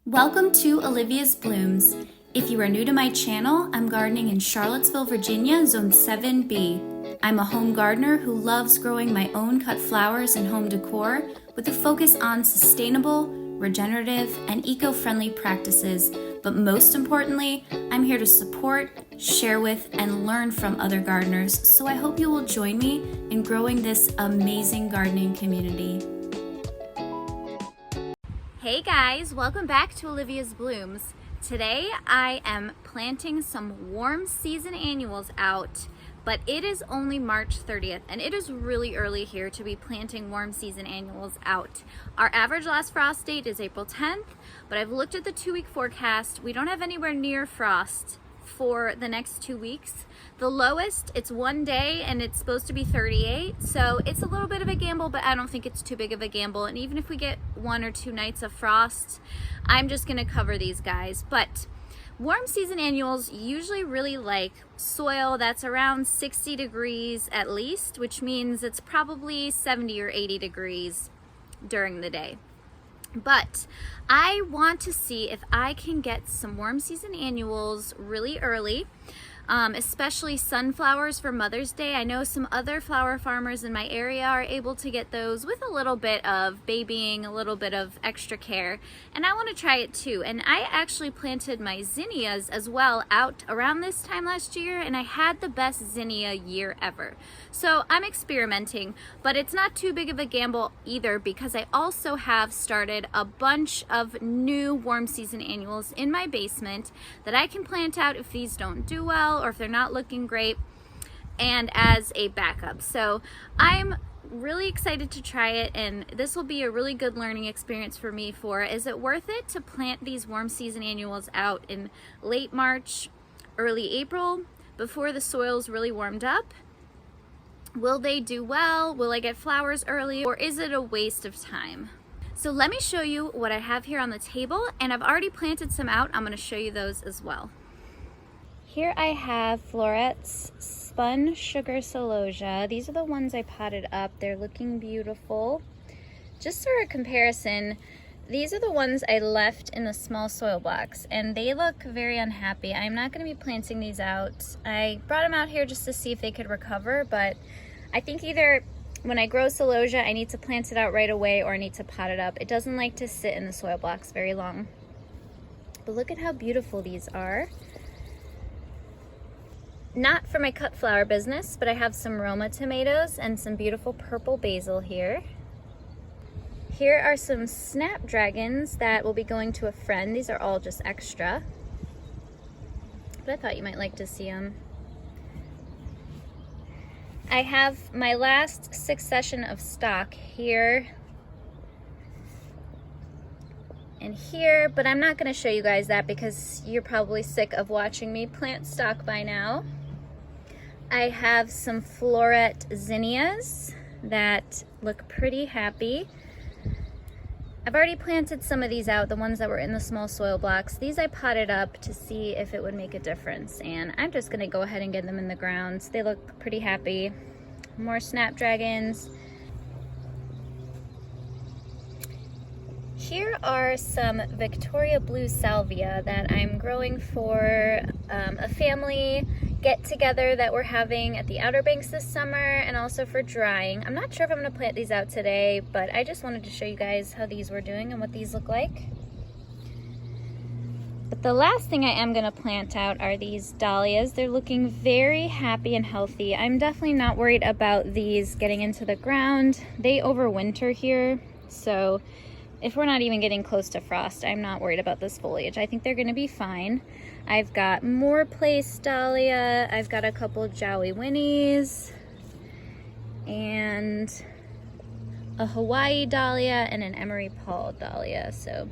Welcome to Olivia's Blooms. If you are new to my channel, I'm gardening in Charlottesville, Virginia, Zone 7B. I'm a home gardener who loves growing my own cut flowers and home decor with a focus on sustainable, regenerative, and eco-friendly practices. But most importantly, I'm here to support, share with, and learn from other gardeners, so I hope you will join me in growing this amazing gardening community. Hey guys, welcome back to Olivia's Blooms. Today I am planting some warm season annuals out, but it is only March 30th and it is really early here to be planting warm season annuals out. Our average last frost date is April 10th, but I've looked at the 2-week forecast. We don't have anywhere near frost for the next 2 weeks. The lowest, it's 1 day and it's supposed to be 38, so it's a little bit of a gamble, but I don't think it's too big of a gamble. And even if we get 1 or 2 nights of frost, I'm just gonna cover these guys. But warm season annuals usually really like soil that's around 60 degrees at least, which means it's probably 70 or 80 degrees during the day. But I want to see if I can get some warm season annuals really early, especially sunflowers for Mother's Day. I know some other flower farmers in my area are able to get those with a little bit of babying, a little bit of extra care, and I want to try it too. And I actually planted my zinnias as well out around this time last year, and I had the best zinnia year ever. So I'm experimenting, but it's not too big of a gamble either, because I also have started a bunch of new warm season annuals in my basement that I can plant out if these don't do well or if they're not looking great, and as a backup. So I'm really excited to try it, and this will be a really good learning experience for me. Is it worth it to plant these warm season annuals out in late March, early April, before the soil's really warmed up? Will they do well? Will I get flowers early, or is it a waste of time? So let me show you what I have here on the table, and I've already planted some out. I'm going to show you those as well. Here I have Florette's Spun Sugar Celosia. These are the ones I potted up. They're looking beautiful. Just for a comparison, these are the ones I left in the small soil blocks, and they look very unhappy. I'm not going to be planting these out. I brought them out here just to see if they could recover, but I think either when I grow celosia, I need to plant it out right away, or I need to pot it up. It doesn't like to sit in the soil blocks very long. But look at how beautiful these are. Not for my cut flower business, but I have some Roma tomatoes and some beautiful purple basil here. Here are some snapdragons that will be going to a friend. These are all just extra, but I thought you might like to see them. I have my last succession of stock here and here, but I'm not going to show you guys that because you're probably sick of watching me plant stock by now. I have some Florette zinnias that look pretty happy. I've already planted some of these out, the ones that were in the small soil blocks. These I potted up to see if it would make a difference, and I'm just gonna go ahead and get them in the ground. They look pretty happy. More snapdragons. Here are some Victoria Blue Salvia that I'm growing for a family get-together that we're having at the Outer Banks this summer, and also for drying. I'm not sure if I'm going to plant these out today, but I just wanted to show you guys how these were doing and what these look like. But the last thing I am going to plant out are these dahlias. They're looking very happy and healthy. I'm definitely not worried about these getting into the ground. They overwinter here, so if we're not even getting close to frost, I'm not worried about this foliage. I think they're going to be fine. I've got more place dahlia. I've got a couple Jowie Winnies and a Hawaii dahlia and an Emery Paul dahlia. So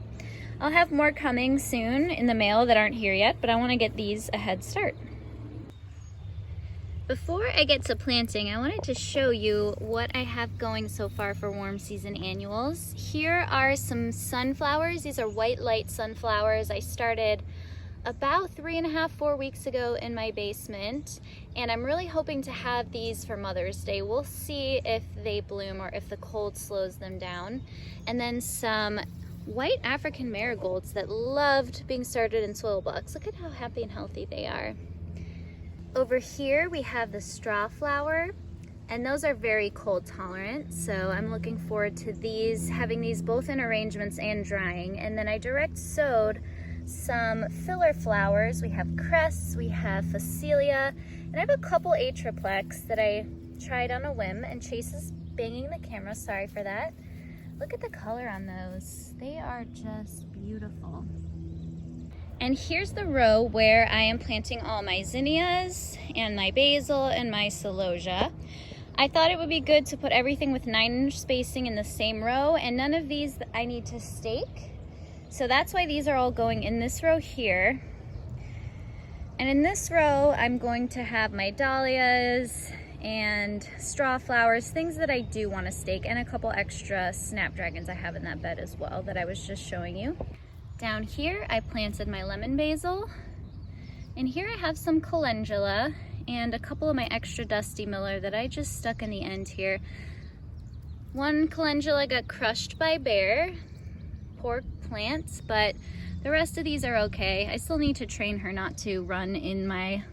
I'll have more coming soon in the mail that aren't here yet, but I want to get these a head start. Before I get to planting, I wanted to show you what I have going so far for warm season annuals. Here are some sunflowers. These are white light sunflowers. I started about 3.5, 4 weeks ago in my basement, and I'm really hoping to have these for Mother's Day. We'll see if they bloom or if the cold slows them down. And then some white African marigolds that loved being started in soil blocks. Look at how happy and healthy they are. Over here we have the straw flower, and those are very cold tolerant, so I'm looking forward to these, having these both in arrangements and drying. And then I direct sowed some filler flowers. We have cress, we have Celosia, and I have a couple atriplex that I tried on a whim, and Chase is banging the camera, sorry for that. Look at the color on those. They are just beautiful. And here's the row where I am planting all my zinnias and my basil and my celosia. I thought it would be good to put everything with 9-inch spacing in the same row, and none of these I need to stake. So that's why these are all going in this row here. And in this row, I'm going to have my dahlias and straw flowers, things that I do want to stake, and a couple extra snapdragons I have in that bed as well that I was just showing you. Down here, I planted my lemon basil. And here I have some calendula and a couple of my extra dusty miller that I just stuck in the end here. One calendula got crushed by bear, poor plants, but the rest of these are okay. I still need to train her not to run in my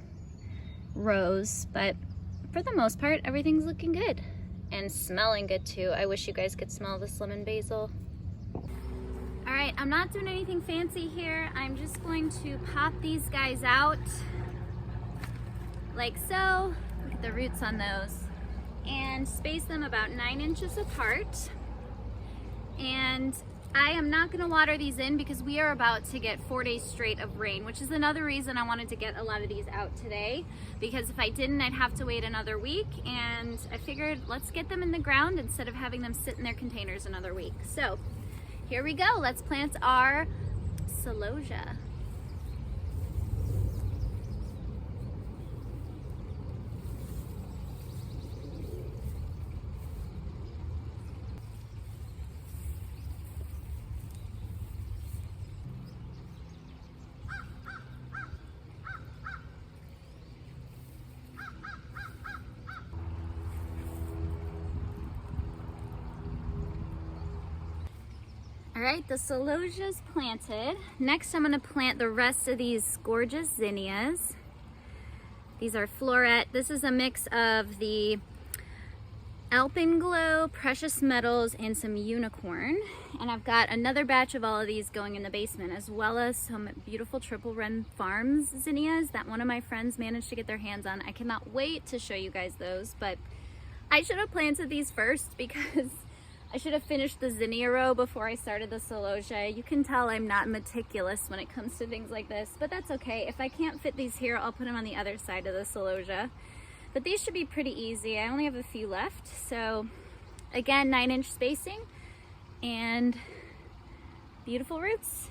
rows, but for the most part, everything's looking good and smelling good too. I wish you guys could smell this lemon basil. All right, I'm not doing anything fancy here. I'm just going to pop these guys out like so. Look at the roots on those. And space them about 9 inches apart. And I am not gonna water these in because we are about to get 4 days straight of rain, which is another reason I wanted to get a lot of these out today, because if I didn't, I'd have to wait another week, and I figured let's get them in the ground instead of having them sit in their containers another week. So here we go, let's plant our celosia. All right, the celosia's planted. Next, I'm gonna plant the rest of these gorgeous zinnias. These are floret. This is a mix of the Alpenglow, Precious Metals, and some Unicorn. And I've got another batch of all of these going in the basement, as well as some beautiful Triple Wren Farms zinnias that one of my friends managed to get their hands on. I cannot wait to show you guys those, but I should have planted these first because I should have finished the zinnia row before I started the celosia. You can tell I'm not meticulous when it comes to things like this, but that's okay. If I can't fit these here, I'll put them on the other side of the celosia. But these should be pretty easy. I only have a few left. So again, 9-inch spacing and beautiful roots.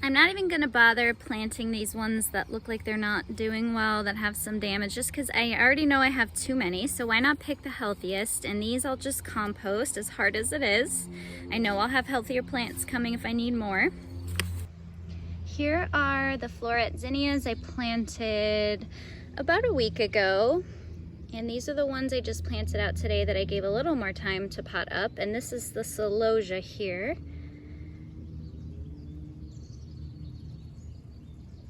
I'm not even gonna bother planting these ones that look like they're not doing well, that have some damage, just because I already know I have too many, so why not pick the healthiest? And these I'll just compost, as hard as it is. I know I'll have healthier plants coming if I need more. Here are the floret zinnias I planted about a week ago. And these are the ones I just planted out today that I gave a little more time to pot up. And this is the celosia here.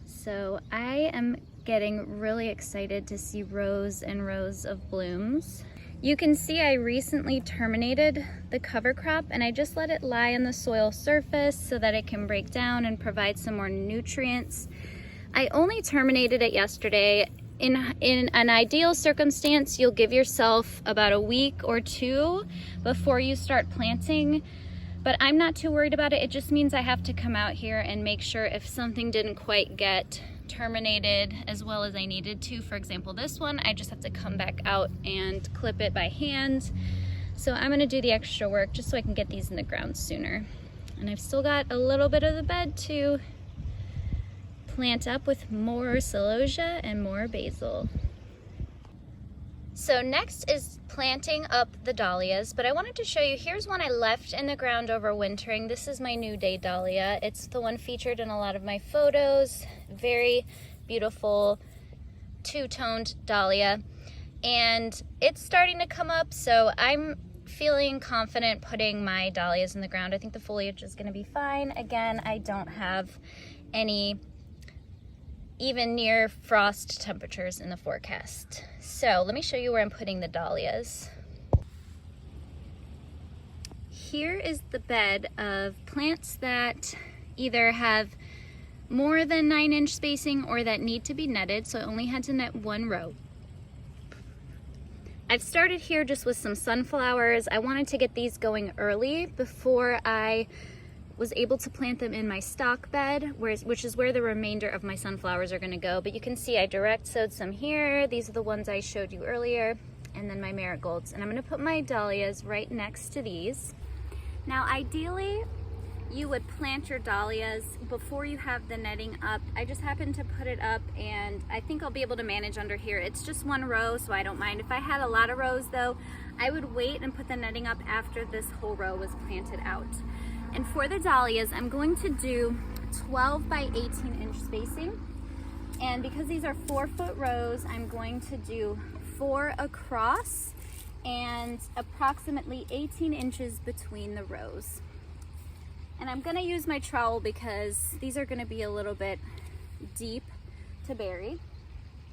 So I am getting really excited to see rows and rows of blooms. You can see I recently terminated the cover crop, and I just let it lie on the soil surface so that it can break down and provide some more nutrients. I only terminated it yesterday. In an ideal circumstance, you'll give yourself about a week or two before you start planting. But I'm not too worried about it. It just means I have to come out here and make sure if something didn't quite get terminated as well as I needed to. For example, this one, I just have to come back out and clip it by hand. So I'm gonna do the extra work just so I can get these in the ground sooner. And I've still got a little bit of the bed to plant up with more celosia and more basil. So next is planting up the dahlias, but I wanted to show you, here's one I left in the ground over wintering. This is my New Day dahlia. It's the one featured in a lot of my photos. Very beautiful two-toned dahlia. And it's starting to come up, so I'm feeling confident putting my dahlias in the ground. I think the foliage is gonna be fine. Again, I don't have any even near frost temperatures in the forecast. So let me show you where I'm putting the dahlias. Here is the bed of plants that either have more than 9-inch spacing or that need to be netted, so I only had to net one row. I've started here just with some sunflowers. I wanted to get these going early before I was able to plant them in my stock bed, which is where the remainder of my sunflowers are gonna go. But you can see I direct sowed some here. These are the ones I showed you earlier, and then my marigolds. And I'm gonna put my dahlias right next to these. Now, ideally, you would plant your dahlias before you have the netting up. I just happened to put it up, and I think I'll be able to manage under here. It's just one row, so I don't mind. If I had a lot of rows though, I would wait and put the netting up after this whole row was planted out. And for the dahlias, I'm going to do 12 by 18-inch spacing. And because these are 4-foot rows, I'm going to do 4 across and approximately 18 inches between the rows. And I'm gonna use my trowel because these are gonna be a little bit deep to bury.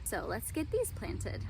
So let's get these planted.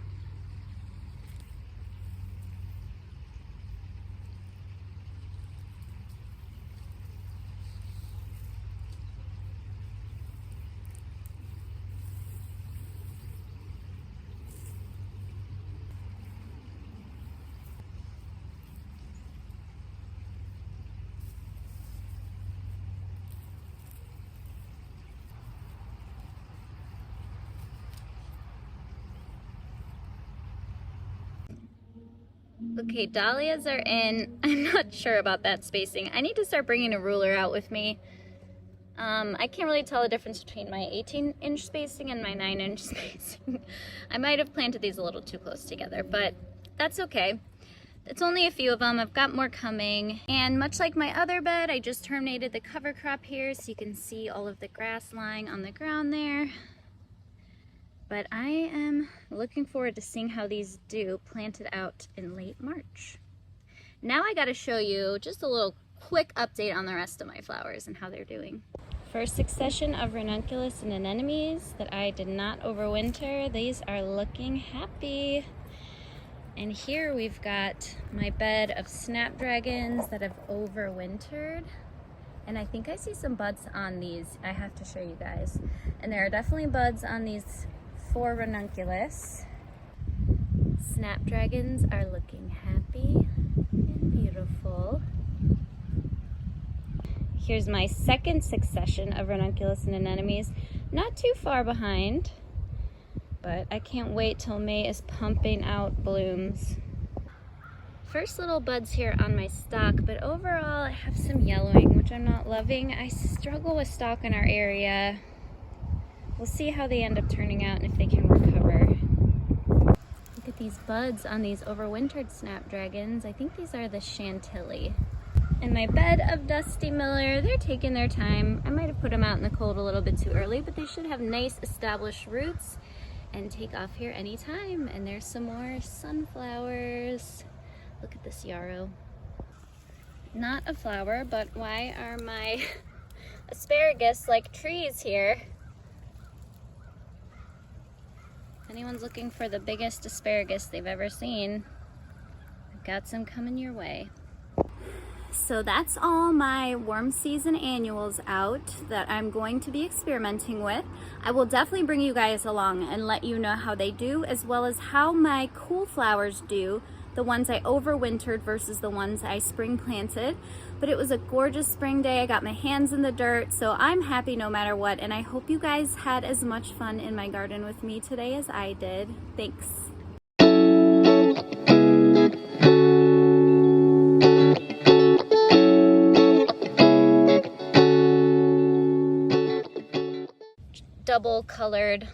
Okay, dahlias are in. I'm not sure about that spacing. I need to start bringing a ruler out with me. I can't really tell the difference between my 18-inch spacing and my 9-inch spacing. I might have planted these a little too close together, but that's okay. It's only a few of them. I've got more coming. And much like my other bed, I just terminated the cover crop here so you can see all of the grass lying on the ground there. But I am looking forward to seeing how these do planted out in late March. Now I gotta show you just a little quick update on the rest of my flowers and how they're doing. First succession of ranunculus and anemones that I did not overwinter. These are looking happy. And here we've got my bed of snapdragons that have overwintered. And I think I see some buds on these. I have to show you guys. And there are definitely buds on these 4 ranunculus. Snapdragons are looking happy and beautiful. Here's my second succession of ranunculus and anemones. Not too far behind, but I can't wait till May is pumping out blooms. First little buds here on my stalk, but overall I have some yellowing, which I'm not loving. I struggle with stalk in our area. We'll see how they end up turning out and if they can recover. Look at these buds on these overwintered snapdragons. I think these are the Chantilly. And my bed of Dusty Miller, they're taking their time. I might have put them out in the cold a little bit too early, but they should have nice established roots and take off here anytime. And there's some more sunflowers. Look at this yarrow. Not a flower, but why are my asparagus like trees here? If anyone's looking for the biggest asparagus they've ever seen, I've got some coming your way. So that's all my warm season annuals out that I'm going to be experimenting with. I will definitely bring you guys along and let you know how they do, as well as how my cool flowers do, the ones I overwintered versus the ones I spring planted. But it was a gorgeous spring day. I got my hands in the dirt, so I'm happy no matter what, and I hope you guys had as much fun in my garden with me today as I did. Thanks. Double colored